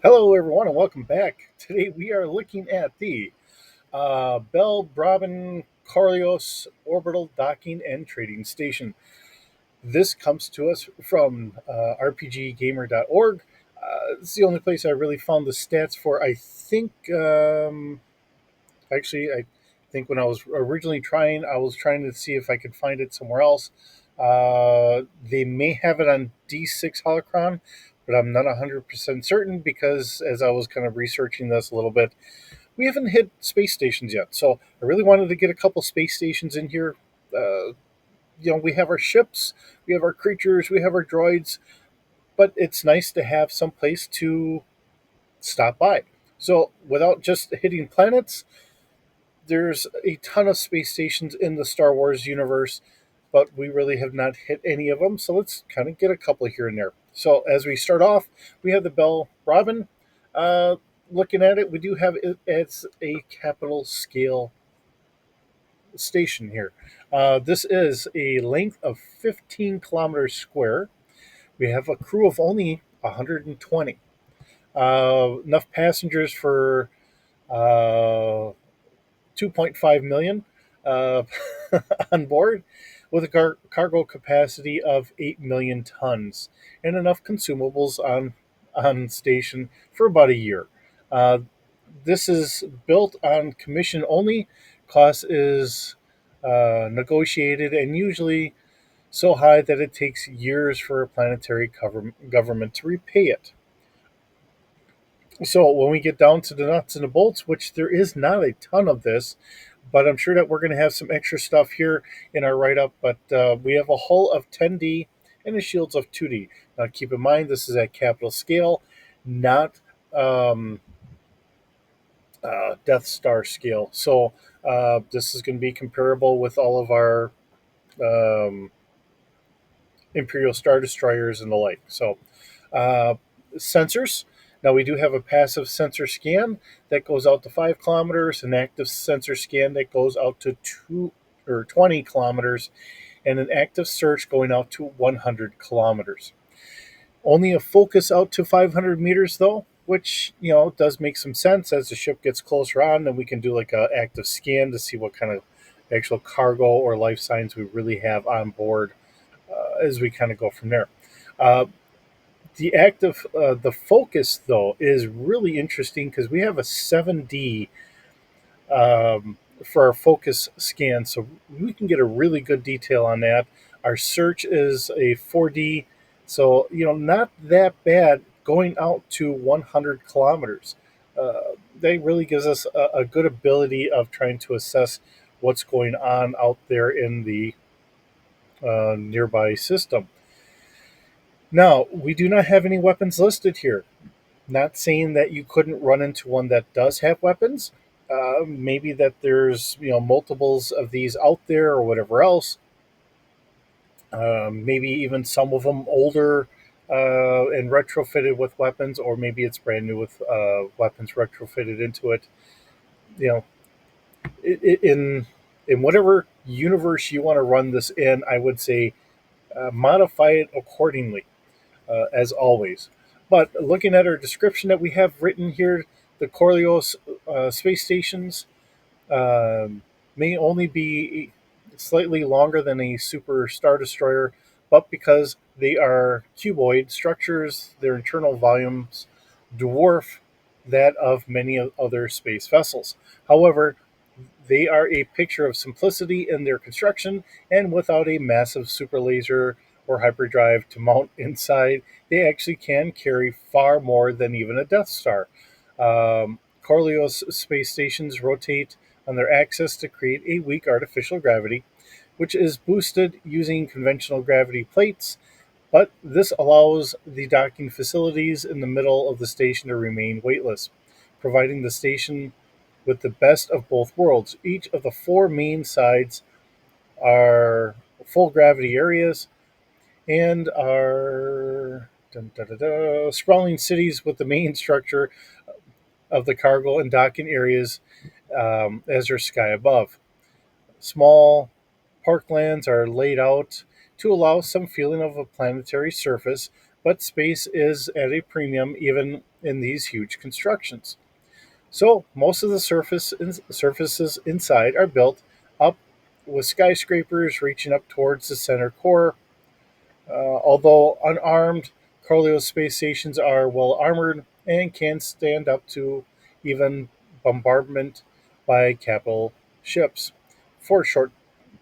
Hello, everyone, and welcome back. Today we are looking at the Bell Braben Coriolis Orbital Docking and Trading Station. This comes to us from rpggamer.org. It's the only place I really found the stats for. I think when I was originally trying, I was trying to see if I could find it somewhere else. They may have it on D6 Holocron, but I'm not 100% certain because as I was kind of researching this a little bit, we haven't hit space stations yet. So I really wanted to get a couple space stations in here. Uh, we have our ships, we have our creatures, we have our droids, but it's nice to have some place to stop by. So without just hitting planets, there's a ton of space stations in the Star Wars universe, but we really have not hit any of them. So let's kind of get a couple here and there. So as we start off, we have the Bell Robin. Uh, Looking at it, we do have it as a capital scale station here. This is a length of 15 kilometers square. We have a crew of only 120. Enough passengers for uh, 2.5 million uh, on board with a cargo capacity of 8 million tons and enough consumables on station for about a year. Uh, this is built on commission only. Cost is negotiated and usually so high that it takes years for a planetary government to repay it. So when we get down to the nuts and the bolts, which there is not a ton of this, but I'm sure that we're going to have some extra stuff here in our write up. But we have a hull of 10D and the shields of 2D. Now keep in mind this is at capital scale, not Death Star scale. So this is going to be comparable with all of our um, Imperial Star Destroyers and the like. So, uh, sensors. Now, we do have a passive sensor scan that goes out to 5 kilometers, an active sensor scan that goes out to 20 kilometers, and an active search going out to 100 kilometers. Only a focus out to 500 meters, though, which does make some sense. As the ship gets closer on, then we can do like a active scan to see what kind of actual cargo or life signs we really have on board as we kind of go from there. Uh, the focus though is really interesting because we have a 7D for our focus scan, so we can get a really good detail on that. Our search is a 4D, so not that bad going out to 100 kilometers. That really gives us a good ability of trying to assess what's going on out there in the nearby system. Now, we do not have any weapons listed here. Not saying that you couldn't run into one that does have weapons. Maybe that there's multiples of these out there or whatever else. Maybe even some of them older and retrofitted with weapons, or maybe it's brand new with weapons retrofitted into it. You know, in whatever universe you want to run this in, I would say modify it accordingly as always. But looking at our description that we have written here, the Coriolis space stations may only be slightly longer than a super star destroyer, but because they are cuboid structures, their internal volumes dwarf that of many other space vessels. However, they are a picture of simplicity in their construction, and without a massive super laser or hyperdrive to mount inside, they actually can carry far more than even a Death Star. Coriolis space stations rotate on their axis to create a weak artificial gravity, which is boosted using conventional gravity plates, but this allows the docking facilities in the middle of the station to remain weightless, providing the station with the best of both worlds. Each of the four main sides are full gravity areas and are sprawling cities with the main structure of the cargo and docking areas as their sky above. Small parklands are laid out to allow some feeling of a planetary surface, but space is at a premium even in these huge constructions. So most of the surfaces inside are built up with skyscrapers reaching up towards the center core. Although unarmed, Coriolis space stations are well armored and can stand up to even bombardment by capital ships for a short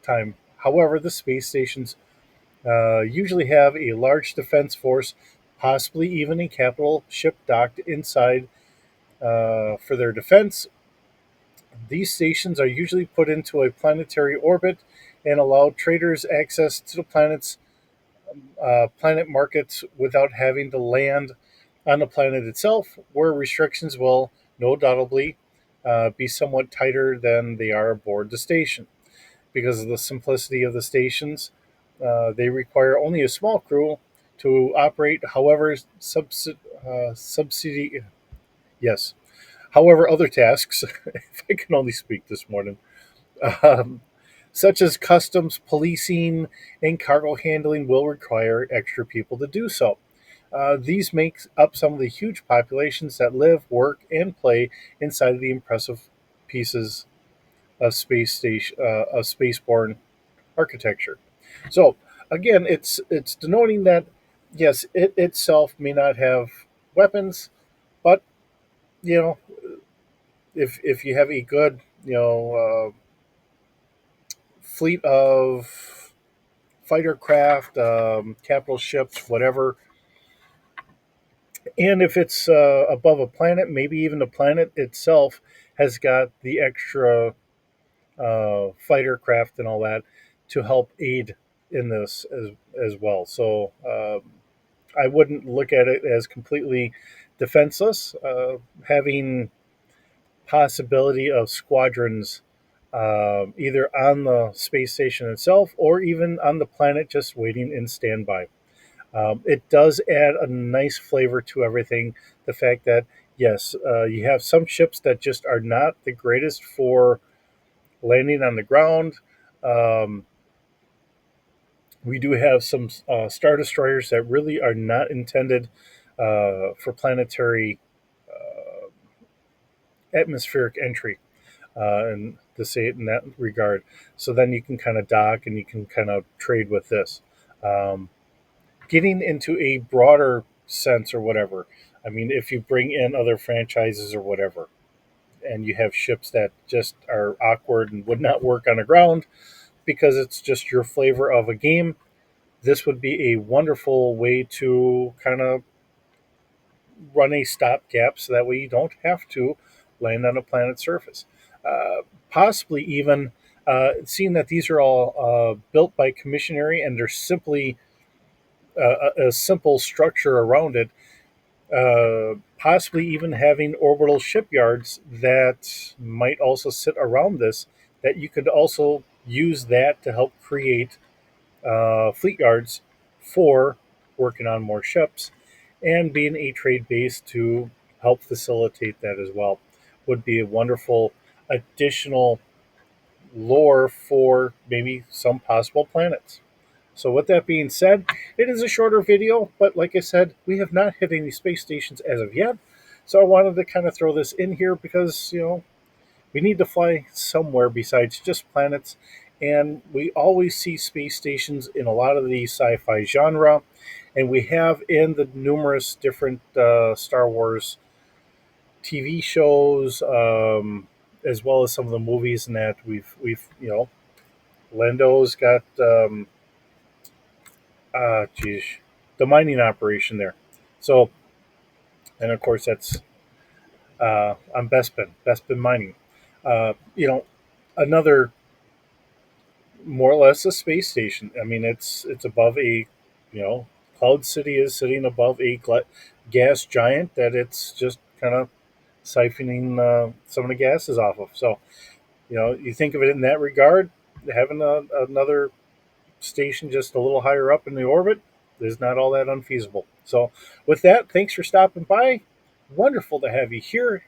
time. However, the space stations usually have a large defense force, possibly even a capital ship docked inside for their defense. These stations are usually put into a planetary orbit and allow traders access to the planet markets without having to land on the planet itself, where restrictions will no doubtably be somewhat tighter than they are aboard the station. Because of the simplicity of the stations, they require only a small crew to operate. However, subsidy, yes. However, other tasks, if I can only speak this morning, um, such as customs, policing, and cargo handling, will require extra people to do so. These make up some of the huge populations that live, work, and play inside of the impressive pieces of of spaceborne architecture. So again, it's denoting that yes, it itself may not have weapons, but you know, if you have a good fleet of fighter craft, capital ships, whatever, and if it's above a planet, maybe even the planet itself has got the extra fighter craft and all that to help aid in this as well. So I wouldn't look at it as completely defenseless. Having possibility of squadrons either on the space station itself or even on the planet just waiting in standby. It does add a nice flavor to everything. The fact that, yes, you have some ships that just are not the greatest for landing on the ground. Um, we do have some Star Destroyers that really are not intended for planetary atmospheric entry, and to say it in that regard. So then you can kind of dock and you can kind of trade with this. Um, Getting into a broader sense or whatever, I mean, if you bring in other franchises or whatever, and you have ships that just are awkward and would not work on the ground because it's just your flavor of a game, this would be a wonderful way to kind of run a stopgap so that way you don't have to land on a planet's surface. Possibly even seeing that these are all built by commissionary and they're simply a simple structure around it, possibly even having orbital shipyards that might also sit around this, that you could also use that to help create fleet yards for working on more ships and being a trade base to help facilitate that as well would be a wonderful additional lore for maybe some possible planets. So, with that being said, it is a shorter video, but like I said, we have not hit any space stations as of yet. So, I wanted to kind of throw this in here because, we need to fly somewhere besides just planets. And we always see space stations in a lot of the sci fi genre. And we have in the numerous different Star Wars TV shows, as well as some of the movies and that Lando's got, geez, the mining operation there. So, and of course, that's on Bespin Mining. Another more or less a space station. I mean, it's above Cloud City is sitting above a gas giant that it's just kind of siphoning some of the gases off of. So, you think of it in that regard, having another station just a little higher up in the orbit is not all that unfeasible. So, with that, thanks for stopping by. Wonderful to have you here.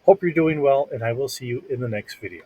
Hope you're doing well, and I will see you in the next video.